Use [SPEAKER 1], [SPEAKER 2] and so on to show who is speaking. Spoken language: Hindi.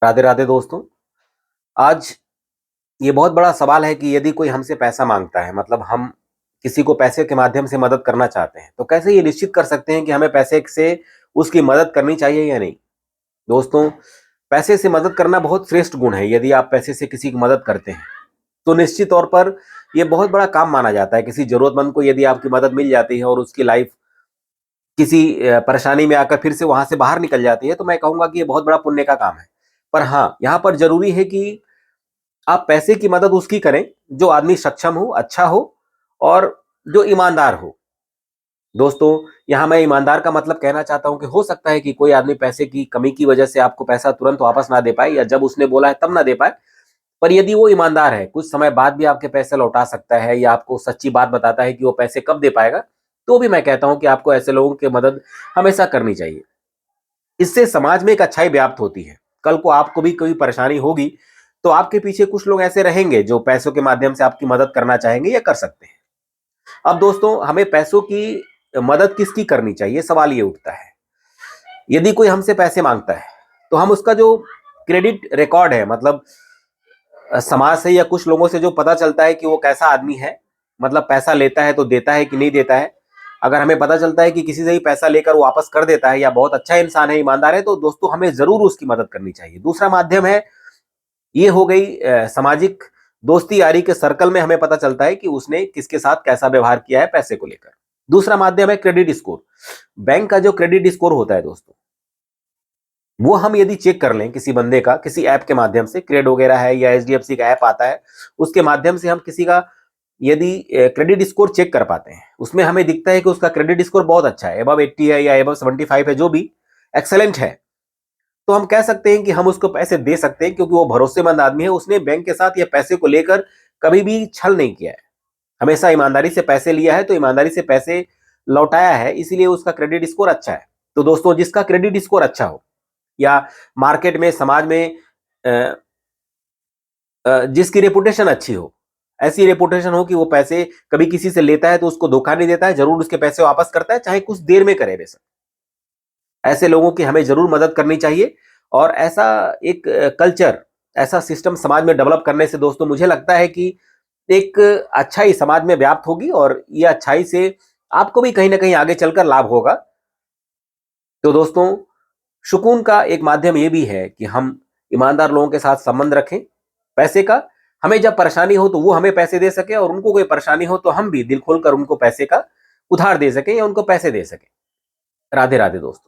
[SPEAKER 1] राधे राधे दोस्तों। आज ये बहुत बड़ा सवाल है कि यदि कोई हमसे पैसा मांगता है, मतलब हम किसी को पैसे के माध्यम से मदद करना चाहते हैं, तो कैसे ये निश्चित कर सकते हैं कि हमें पैसे से उसकी मदद करनी चाहिए या नहीं। दोस्तों, पैसे से मदद करना बहुत श्रेष्ठ गुण है। यदि आप पैसे से किसी की मदद करते हैं तो निश्चित तौर पर यह बहुत बड़ा काम माना जाता है। किसी जरूरतमंद को यदि आपकी मदद मिल जाती है और उसकी लाइफ किसी परेशानी में आकर फिर से वहां से बाहर निकल जाती है, तो मैं कहूंगा कि यह बहुत बड़ा पुण्य का काम है। पर हाँ, यहाँ पर जरूरी है कि आप पैसे की मदद उसकी करें जो आदमी सक्षम हो, अच्छा हो और जो ईमानदार हो। दोस्तों, यहाँ मैं ईमानदार का मतलब कहना चाहता हूं कि हो सकता है कि कोई आदमी पैसे की कमी की वजह से आपको पैसा तुरंत वापस ना दे पाए, या जब उसने बोला है तब ना दे पाए। पर यदि वो ईमानदार है, कुछ समय बाद भी आपके पैसे लौटा सकता है या आपको सच्ची बात बताता है कि वो पैसे कब दे पाएगा, तो भी मैं कहता हूं कि आपको ऐसे लोगों की मदद हमेशा करनी चाहिए। इससे समाज में एक अच्छाई व्याप्त होती है। कल को आपको भी कोई परेशानी होगी तो आपके पीछे कुछ लोग ऐसे रहेंगे जो पैसों के माध्यम से आपकी मदद करना चाहेंगे या कर सकते हैं। अब दोस्तों, हमें पैसों की मदद किसकी करनी चाहिए, सवाल ये उठता है। यदि कोई हमसे पैसे मांगता है तो हम उसका जो क्रेडिट रिकॉर्ड है, मतलब समाज से या कुछ लोगों से जो पता चलता है कि वो कैसा आदमी है, मतलब पैसा लेता है तो देता है कि नहीं देता है। अगर हमें पता चलता है कि किसी से ही पैसा लेकर वो वापस कर देता है या बहुत अच्छा इंसान है, ईमानदार है, तो दोस्तों हमें जरूर उसकी मदद करनी चाहिए। दूसरा माध्यम है, ये हो गई सामाजिक दोस्ती यारी के सर्कल में हमें पता चलता है कि उसने किसके साथ कैसा व्यवहार किया है पैसे को लेकर। दूसरा माध्यम है क्रेडिट स्कोर। बैंक का जो क्रेडिट स्कोर होता है दोस्तों, वो हम यदि चेक कर लें किसी बंदे का, किसी ऐप के माध्यम से, क्रेड वगैरह है या एचडीएफसी का ऐप आता है, उसके माध्यम से हम किसी का यदि क्रेडिट स्कोर चेक कर पाते हैं, उसमें हमें दिखता है कि उसका क्रेडिट स्कोर बहुत अच्छा है, एबव 80 है या एबव 75 है, जो भी एक्सेलेंट है, तो हम कह सकते हैं कि हम उसको पैसे दे सकते हैं, क्योंकि वो भरोसेमंद आदमी है। उसने बैंक के साथ ये पैसे को लेकर कभी भी छल नहीं किया है, हमेशा ईमानदारी से पैसे लिया है, तो ईमानदारी से पैसे लौटाया है, इसीलिए उसका क्रेडिट स्कोर अच्छा है। तो दोस्तों, जिसका क्रेडिट स्कोर अच्छा हो या मार्केट में, समाज में जिसकी रेपुटेशन अच्छी हो, ऐसी रेपुटेशन हो कि वो पैसे कभी किसी से लेता है तो उसको धोखा नहीं देता है, जरूर उसके पैसे वापस करता है, चाहे कुछ देर में करे बेशक, ऐसे लोगों की हमें जरूर मदद करनी चाहिए। और ऐसा एक कल्चर, ऐसा सिस्टम समाज में डेवलप करने से दोस्तों मुझे लगता है कि एक अच्छाई समाज में व्याप्त होगी और ये अच्छाई से आपको भी कहीं ना कहीं आगे चलकर लाभ होगा। तो दोस्तों, सुकून का एक माध्यम ये भी है कि हम ईमानदार लोगों के साथ संबंध रखें पैसे का। हमें जब परेशानी हो तो वो हमें पैसे दे सके, और उनको कोई परेशानी हो तो हम भी दिल खोलकर उनको पैसे का उधार दे सकें या उनको पैसे दे सकें। राधे राधे दोस्तों।